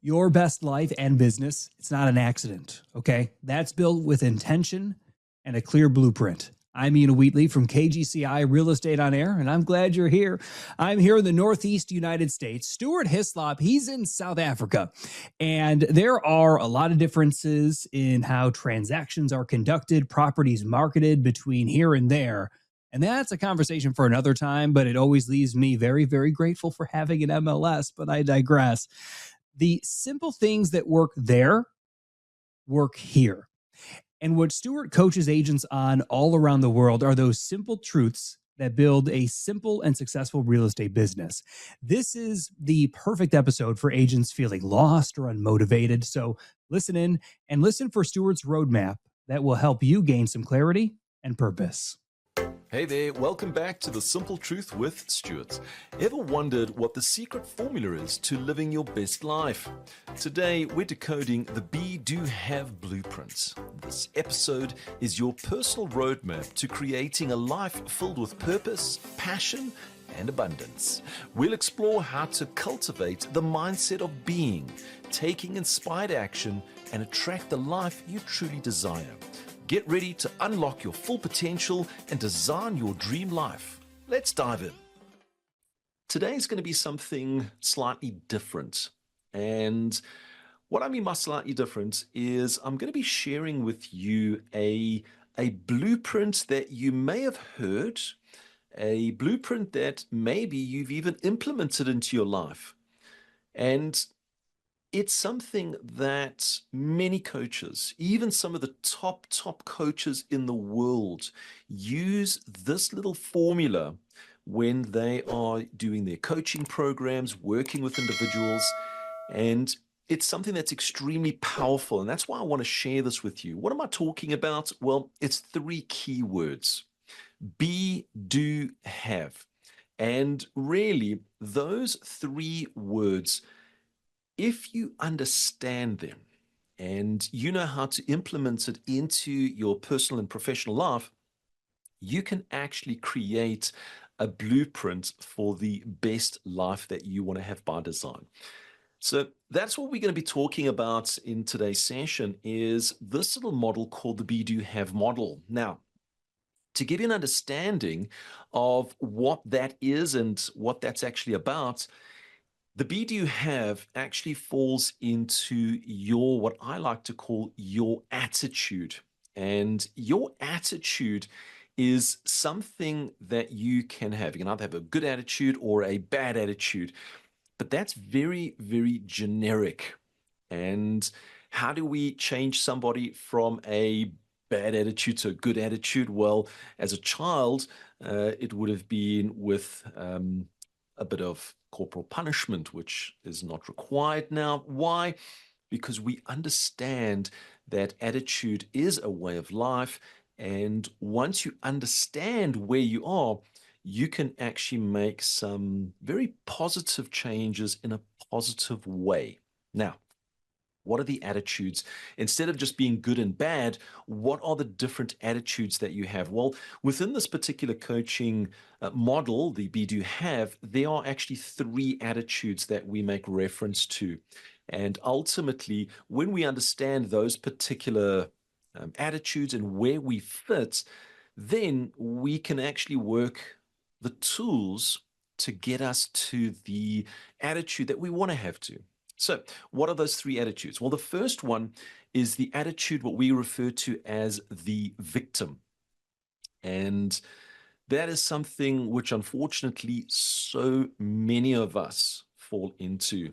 Your best life and business, it's not an accident, okay? That's built with intention and a clear blueprint. I'm Ian Wheatley from KGCI Real Estate on Air, and I'm glad you're here. I'm here in the Northeast United States. Stuart Hislop, he's in South Africa, and there are a lot of differences in how transactions are conducted, properties marketed between here and there. And that's a conversation for another time, but it always leaves me very, very grateful for having an MLS, but I digress. The simple things that work there work here. And what Stuart coaches agents on all around the world are those simple truths that build a simple and successful real estate business. This is the perfect episode for agents feeling lost or unmotivated. So listen in and listen for Stuart's roadmap that will help you gain some clarity and purpose. Hey there, welcome back to The Simple Truth with Stuart. Ever wondered what the secret formula is to living your best life? Today, we're decoding the Be Do Have blueprint. This episode is your personal roadmap to creating a life filled with purpose, passion, and abundance. We'll explore how to cultivate the mindset of being, taking inspired action, and attract the life you truly desire. Get ready to unlock your full potential and design your dream life. Let's dive in. Today is going to be something slightly different. And what I mean by slightly different is I'm going to be sharing with you a blueprint that you may have heard, a blueprint that maybe you've even implemented into your life. And it's something that many coaches, even some of the top coaches in the world, use this little formula when they are doing their coaching programs, working with individuals. And it's something that's extremely powerful. And that's why I want to share this with you. What am I talking about? Well, it's 3 key words: be, do, have. And really, those 3 words, if you understand them and you know how to implement it into your personal and professional life, you can actually create a blueprint for the best life that you want to have by design. So that's what we're going to be talking about in today's session, is this little model called the Be Do Have model. Now, to give you an understanding of what that is and what that's actually about, the Be Do Have actually falls into your, what I like to call your attitude. And your attitude is something that you can have. You can either have a good attitude or a bad attitude, but that's very, very generic. And how do we change somebody from a bad attitude to a good attitude? Well, as a child, it would have been with a bit of corporal punishment, which is not required now. Why? Because we understand that attitude is a way of life. And once you understand where you are, you can actually make some very positive changes in a positive way. Now, what are the attitudes? Instead of just being good and bad, what are the different attitudes that you have? Well, within this particular coaching model, the Be Do Have, there are actually 3 attitudes that we make reference to. And ultimately, when we understand those particular attitudes and where we fit, then we can actually work the tools to get us to the attitude that we want to have to. So what are those 3 attitudes? Well, the first one is the attitude, what we refer to as the victim. And that is something which unfortunately so many of us fall into.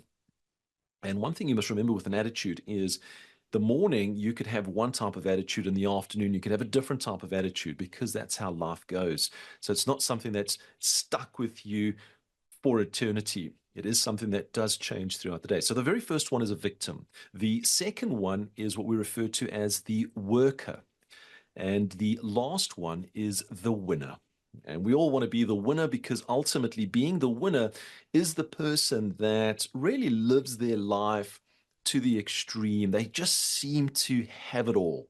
And one thing you must remember with an attitude is the morning you could have one type of attitude, in the afternoon you could have a different type of attitude, because that's how life goes. So it's not something that's stuck with you for eternity. It is something that does change throughout the day. So the very first one is a victim. The second one is what we refer to as the worker. And the last one is the winner. And we all want to be the winner, because ultimately being the winner is the person that really lives their life to the extreme. They just seem to have it all.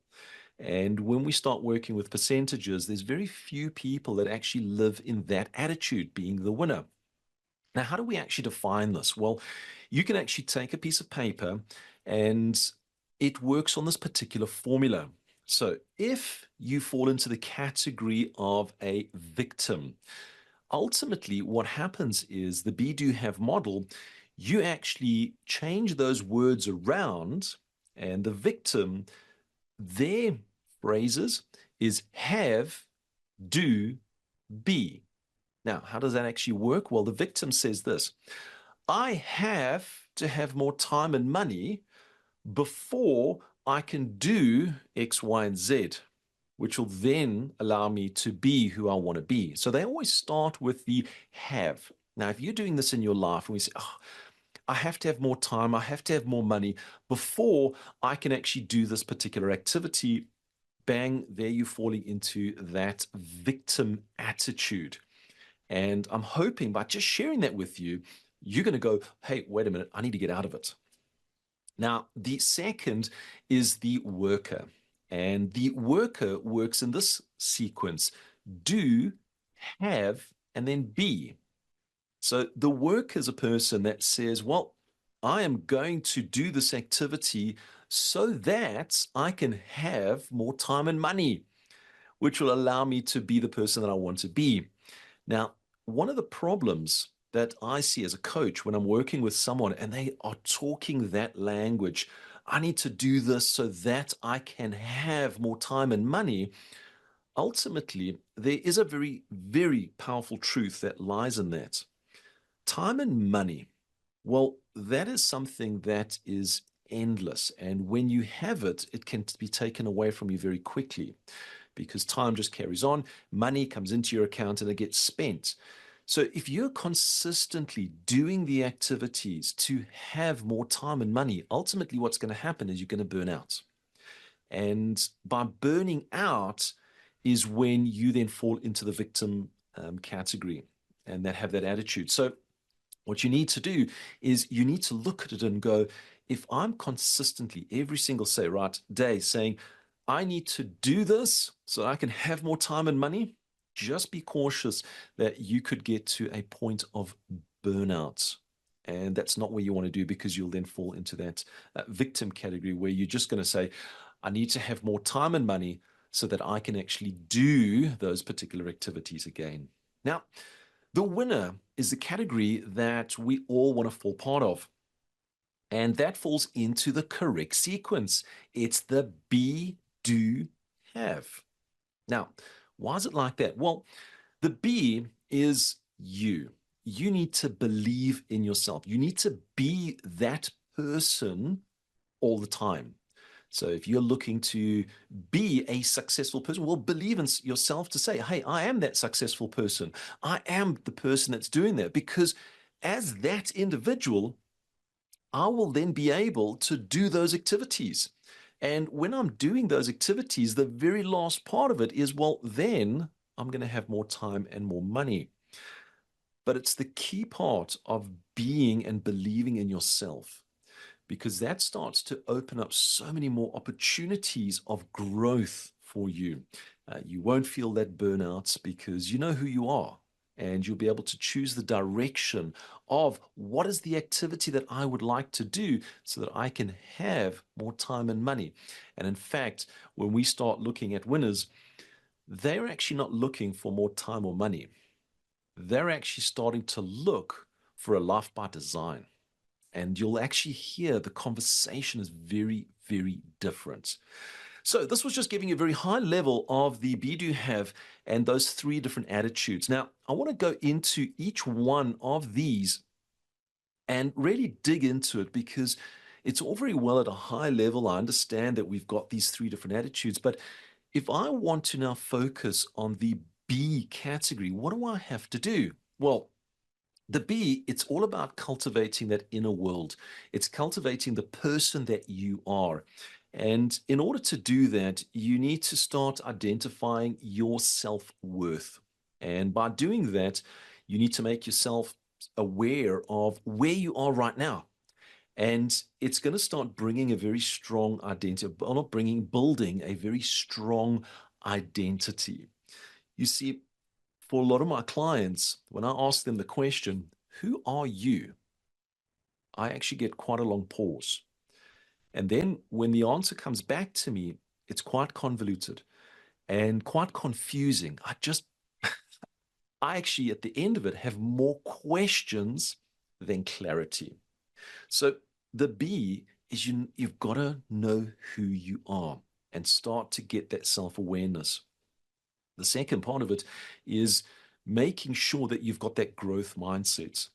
And when we start working with percentages, there's very few people that actually live in that attitude, being the winner. Now, how do we actually define this? Well, you can actually take a piece of paper and it works on this particular formula. So if you fall into the category of a victim, ultimately what happens is the be do have model, you actually change those words around, and the victim, their phrases is have, do, be. Now, how does that actually work? Well, the victim says this: I have to have more time and money before I can do X, Y, and Z, which will then allow me to be who I want to be. So they always start with the have. Now, if you're doing this in your life and we say, oh, I have to have more time, I have to have more money before I can actually do this particular activity, bang, there you're falling into that victim attitude. And I'm hoping by just sharing that with you, you're going to go, hey, wait a minute, I need to get out of it. Now, the second is the worker. And the worker works in this sequence: do, have, and then be. So the worker is a person that says, well, I am going to do this activity so that I can have more time and money, which will allow me to be the person that I want to be. Now, one of the problems that I see as a coach when I'm working with someone and they are talking that language, I need to do this so that I can have more time and money. Ultimately, there is a very, very powerful truth that lies in that. Time and money, well, that is something that is endless. And when you have it, it can be taken away from you very quickly because time just carries on. Money comes into your account and it gets spent. So if you're consistently doing the activities to have more time and money, ultimately what's going to happen is you're going to burn out. And by burning out is when you then fall into the victim category and that have that attitude. So what you need to do is you need to look at it and go, if I'm consistently every single day saying, I need to do this so I can have more time and money, just be cautious that you could get to a point of burnout. And that's not what you want to do, because you'll then fall into that victim category where you're just going to say, I need to have more time and money so that I can actually do those particular activities again. Now, the winner is the category that we all want to fall part of. And that falls into the correct sequence. It's the be, do, have. Now, why is it like that? Well, the be is you. You need to believe in yourself. You need to be that person all the time. So if you're looking to be a successful person, well, believe in yourself to say, hey, I am that successful person. I am the person that's doing that, because as that individual, I will then be able to do those activities. And when I'm doing those activities, the very last part of it is, well, then I'm going to have more time and more money. But it's the key part of being and believing in yourself, because that starts to open up so many more opportunities of growth for you. You won't feel that burnout because you know who you are, and you'll be able to choose the direction of what is the activity that I would like to do so that I can have more time and money. And in fact, when we start looking at winners, they're actually not looking for more time or money. They're actually starting to look for a life by design. And you'll actually hear the conversation is very, very different. So this was just giving you a very high level of the be, do, have, and those three different attitudes. Now, I want to go into each one of these and really dig into it, because it's all very well at a high level. I understand that we've got these three different attitudes, but if I want to now focus on the B category, what do I have to do? Well, the B, it's all about cultivating that inner world. It's cultivating the person that you are. And in order to do that, you need to start identifying your self-worth. And by doing that, you need to make yourself aware of where you are right now. And it's going to start bringing a very strong identity, or not bringing, building a very strong identity. You see, for a lot of my clients, when I ask them the question, who are you? I actually get quite a long pause. And then when the answer comes back to me, it's quite convoluted and quite confusing. I actually, at the end of it, have more questions than clarity. So the B is you've got to know who you are and start to get that self-awareness. The second part of it is making sure that you've got that growth mindset.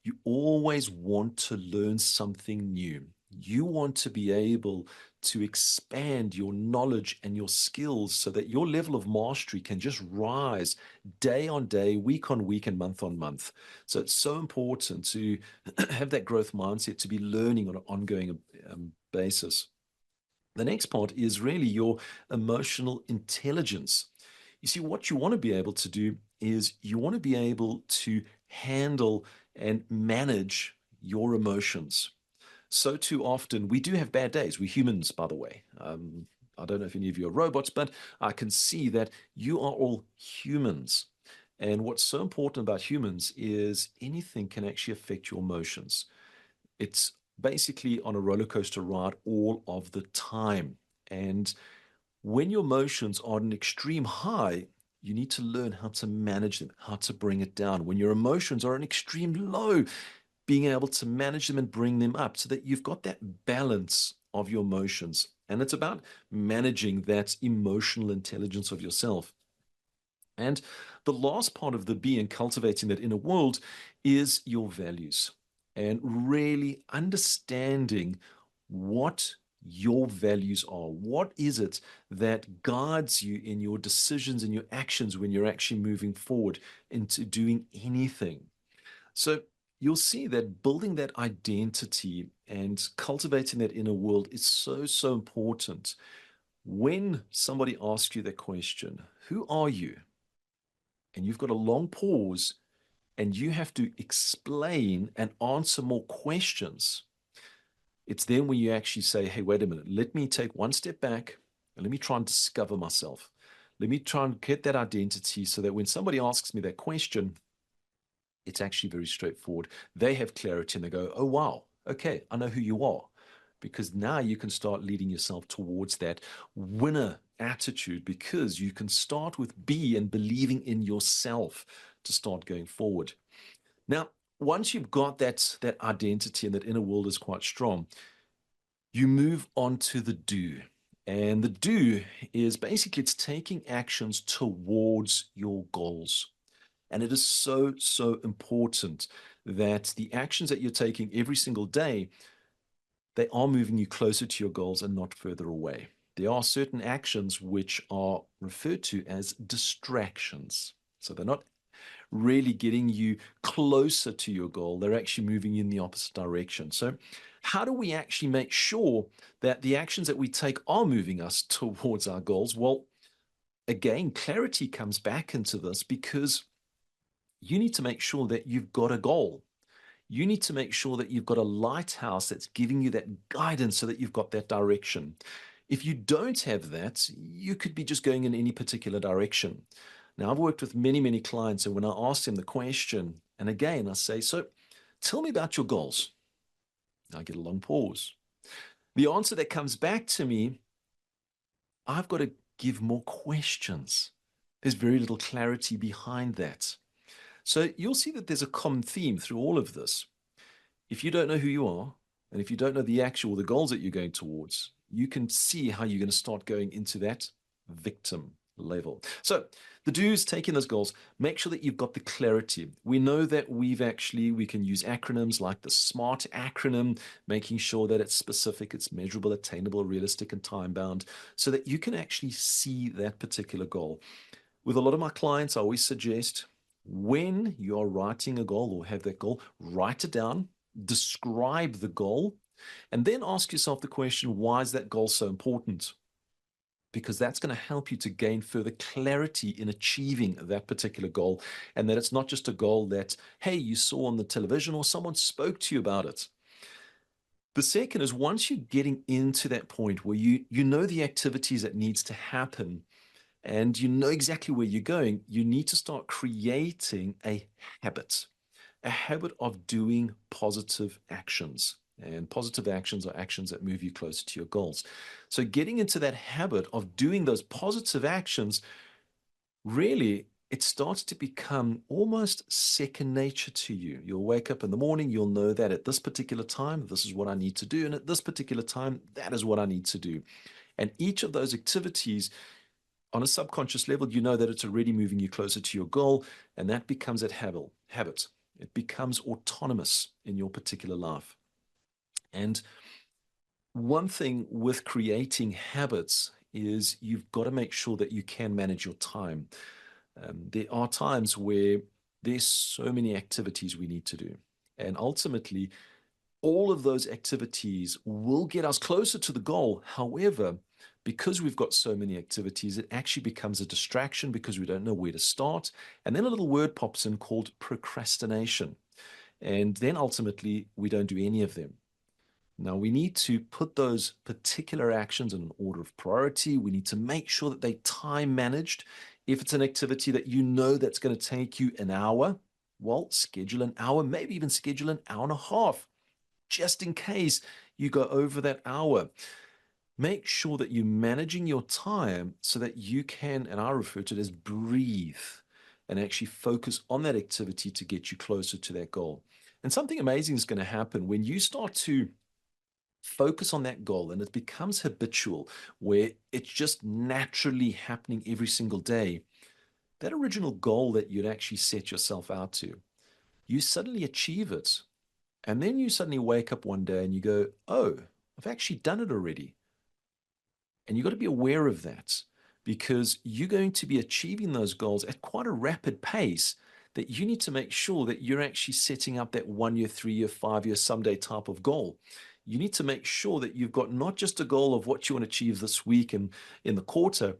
You always want to learn something new. You want to be able to expand your knowledge and your skills so that your level of mastery can just rise day on day, week on week, and month on month. So it's so important to have that growth mindset, to be learning on an ongoing basis. The next part is really your emotional intelligence. You see, what you want to be able to do is you want to be able to handle and manage your emotions. So too often, we do have bad days. We're humans, by the way. I don't know if any of you are robots, but I can see that you are all humans. And what's so important about humans is anything can actually affect your emotions. It's basically on a roller coaster ride all of the time. And when your emotions are at an extreme high, you need to learn how to manage them, how to bring it down. When your emotions are at an extreme low, being able to manage them and bring them up so that you've got that balance of your emotions. And it's about managing that emotional intelligence of yourself. And the last part of the being cultivating that inner world is your values and really understanding what your values are. What is it that guides you in your decisions and your actions when you're actually moving forward into doing anything? So you'll see that building that identity and cultivating that inner world is so, so important. When somebody asks you that question, who are you? And you've got a long pause and you have to explain and answer more questions, it's then when you actually say, hey, wait a minute, let me take one step back and let me try and discover myself. Let me try and get that identity so that when somebody asks me that question, it's actually very straightforward. They have clarity and they go, oh, wow, okay, I know who you are. Because now you can start leading yourself towards that winner attitude because you can start with B and believing in yourself to start going forward. Now, once you've got that identity and that inner world is quite strong, you move on to the do. And the do is basically it's taking actions towards your goals. And it is so, so important that the actions that you're taking every single day, they are moving you closer to your goals and not further away. There are certain actions which are referred to as distractions. So they're not really getting you closer to your goal. They're actually moving you in the opposite direction. So how do we actually make sure that the actions that we take are moving us towards our goals? Well, again, clarity comes back into this because you need to make sure that you've got a goal. You need to make sure that you've got a lighthouse that's giving you that guidance so that you've got that direction. If you don't have that, you could be just going in any particular direction. Now, I've worked with many, many clients, and when I ask them the question, and again, I say, so tell me about your goals. I get a long pause. The answer that comes back to me, I've got to give more questions. There's very little clarity behind that. So you'll see that there's a common theme through all of this. If you don't know who you are, and if you don't know the goals that you're going towards, you can see how you're going to start going into that victim level. So the do's, taking those goals, make sure that you've got the clarity. We know that we can use acronyms like the SMART acronym, making sure that it's specific, it's measurable, attainable, realistic, and time bound, so that you can actually see that particular goal. With a lot of my clients, I always suggest when you are writing a goal or have that goal, write it down, describe the goal, and then ask yourself the question, why is that goal so important? Because that's going to help you to gain further clarity in achieving that particular goal, and that it's not just a goal that, hey, you saw on the television or someone spoke to you about it. The second is once you're getting into that point where you know the activities that needs to happen, and you know exactly where you're going, you need to start creating a habit. a habit of doing positive actions. And positive actions are actions that move you closer to your goals. So getting into that habit of doing those positive actions, really, it starts to become almost second nature to you. You'll wake up in the morning, you'll know that at this particular time, this is what I need to do. And at this particular time, that is what I need to do. And each of those activities, on a subconscious level, you know that it's already moving you closer to your goal. And that becomes that habit. It becomes autonomous in your particular life. And one thing with creating habits is you've got to make sure that you can manage your time. There are times where there's so many activities we need to do. And ultimately, all of those activities will get us closer to the goal. However, because we've got so many activities, it actually becomes a distraction because we don't know where to start. And then a little word pops in called procrastination. And then ultimately, we don't do any of them. Now, we need to put those particular actions in an order of priority. We need to make sure that they time managed. If it's an activity that you know that's going to take you an hour, well, schedule an hour, maybe even schedule an hour and a half, just in case you go over that hour. Make sure that you're managing your time so that you can, and I refer to it as breathe, and actually focus on that activity to get you closer to that goal. And something amazing is going to happen when you start to focus on that goal and it becomes habitual, where it's just naturally happening every single day. That original goal that you'd actually set yourself out to, you suddenly achieve it. And then you suddenly wake up one day and you go, oh, I've actually done it already. And you've got to be aware of that, because you're going to be achieving those goals at quite a rapid pace, that you need to make sure that you're actually setting up that 1 year, 3 year, 5 year, someday type of goal. You need to make sure that you've got not just a goal of what you want to achieve this week and in the quarter,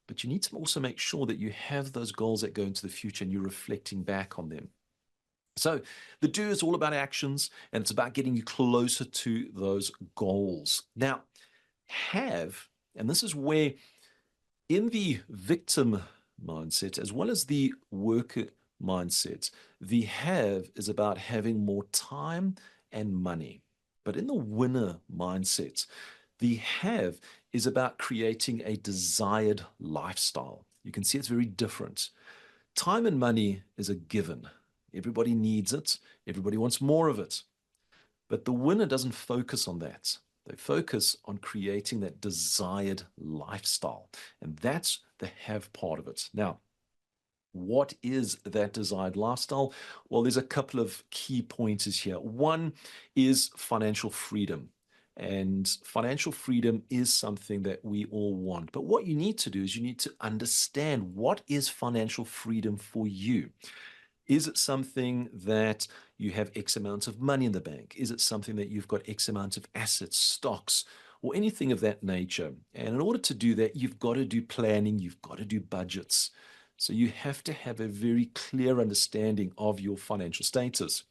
but you need to also make sure that you have those goals that go into the future and you're reflecting back on them. So the do is all about actions, and it's about getting you closer to those goals. Now, have, and this is where in the victim mindset, as well as the worker mindset, the have is about having more time and money. But in the winner mindset, the have is about creating a desired lifestyle. You can see it's very different. Time and money is a given. Everybody needs it. Everybody wants more of it. But the winner doesn't focus on that. They focus on creating that desired lifestyle. And that's the have part of it. Now, what is that desired lifestyle? Well, there's a couple of key pointers here. One is financial freedom. And financial freedom is something that we all want. But what you need to do is you need to understand, what is financial freedom for you? Is it something that you have X amount of money in the bank? Is it something that you've got X amount of assets, stocks, or anything of that nature? And in order to do that, you've got to do planning, you've got to do budgets. So you have to have a very clear understanding of your financial status.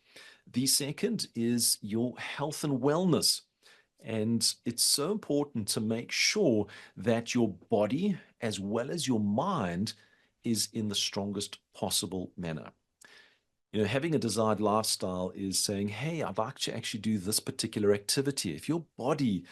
The second is your health and wellness. And it's so important to make sure that your body as well as your mind is in the strongest possible manner. Having a desired lifestyle is saying, hey, I'd like to actually do this particular activity. If your body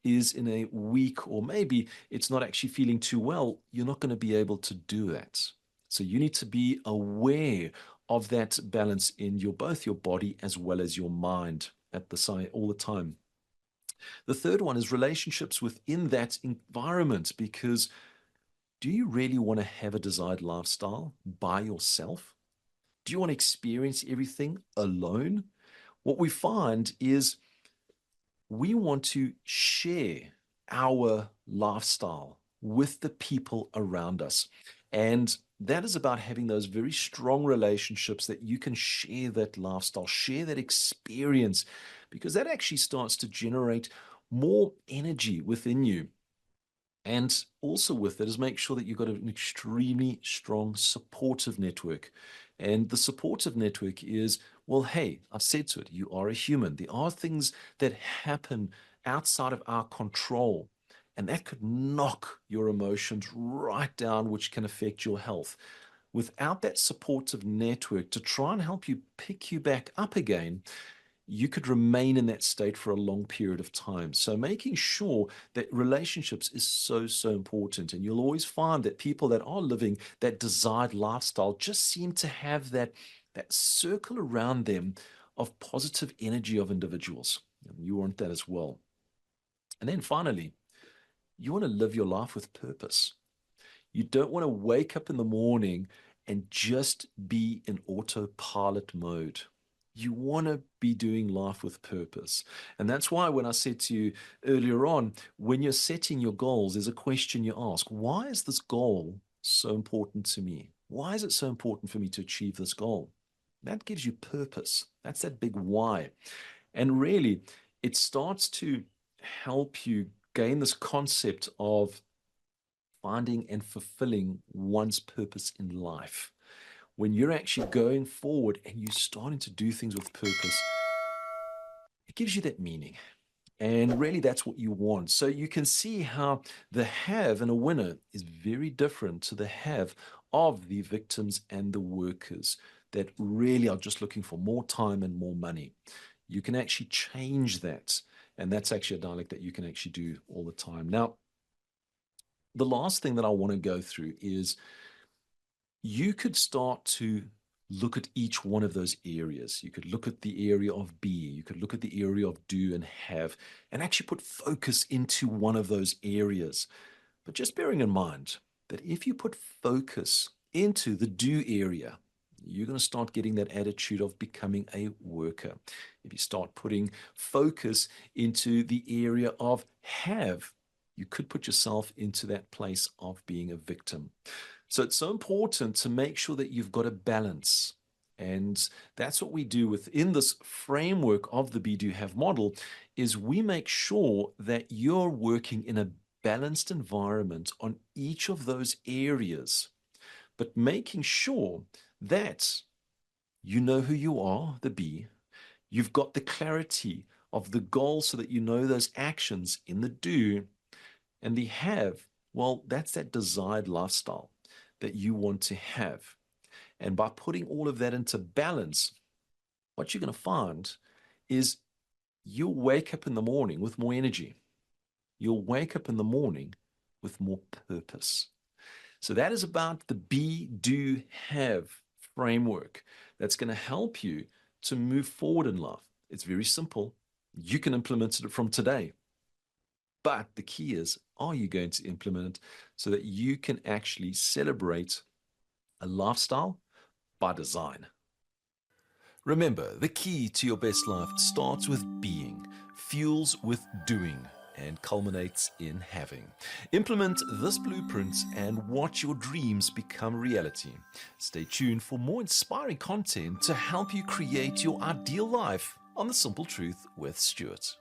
is in a weak, or maybe it's not actually feeling too well, you're not going to be able to do that. So you need to be aware of that balance in both your body as well as your mind at the side all the time. The third one is relationships within that environment, because do you really want to have a desired lifestyle by yourself? Do you want to experience everything alone? What we find is we want to share our lifestyle with the people around us. And that is about having those very strong relationships that you can share that lifestyle, share that experience, because that actually starts to generate more energy within you. And also with it is make sure that you've got an extremely strong supportive network. And the supportive network is, well, hey, I've said to it, you are a human. There are things that happen outside of our control, and that could knock your emotions right down, which can affect your health. without that supportive network to try and help you pick you back up again, you could remain in that state for a long period of time. So making sure that relationships is so, so important. And you'll always find that people that are living that desired lifestyle just seem to have that circle around them of positive energy of individuals. And you want that as well. And then finally, you want to live your life with purpose. You don't want to wake up in the morning and just be in autopilot mode. You want to be doing life with purpose. And that's why when I said to you earlier on, when you're setting your goals, there's a question you ask. Why is this goal so important to me? Why is it so important for me to achieve this goal? That gives you purpose. That's that big why. And really, it starts to help you gain this concept of finding and fulfilling one's purpose in life. When you're actually going forward and you're starting to do things with purpose, it gives you that meaning. And really, that's what you want. So you can see how the have and a winner is very different to the have of the victims and the workers that really are just looking for more time and more money. You can actually change that. And that's actually a dialect that you can actually do all the time. Now, the last thing that I want to go through is you could start to look at each one of those areas. You could look at the area of be, you could look at the area of do and have, and actually put focus into one of those areas. But just bearing in mind that if you put focus into the do area, you're going to start getting that attitude of becoming a worker. If you start putting focus into the area of have, you could put yourself into that place of being a victim. So it's so important to make sure that you've got a balance. And that's what we do within this framework of the Be Do Have model is we make sure that you're working in a balanced environment on each of those areas, but making sure that you know who you are, the be, you've got the clarity of the goal so that you know those actions in the do, and the have, well, that's that desired lifestyle that you want to have. And by putting all of that into balance, what you're going to find is you'll wake up in the morning with more energy. You'll wake up in the morning with more purpose. So that is about the be, do, have framework that's going to help you to move forward in life. It's very simple. You can implement it from today. But the key is, are you going to implement it so that you can actually celebrate a lifestyle by design? Remember, the key to your best life starts with being, fuels with doing, and culminates in having. Implement this blueprint and watch your dreams become reality. Stay tuned for more inspiring content to help you create your ideal life on The Simple Truth with Stuart.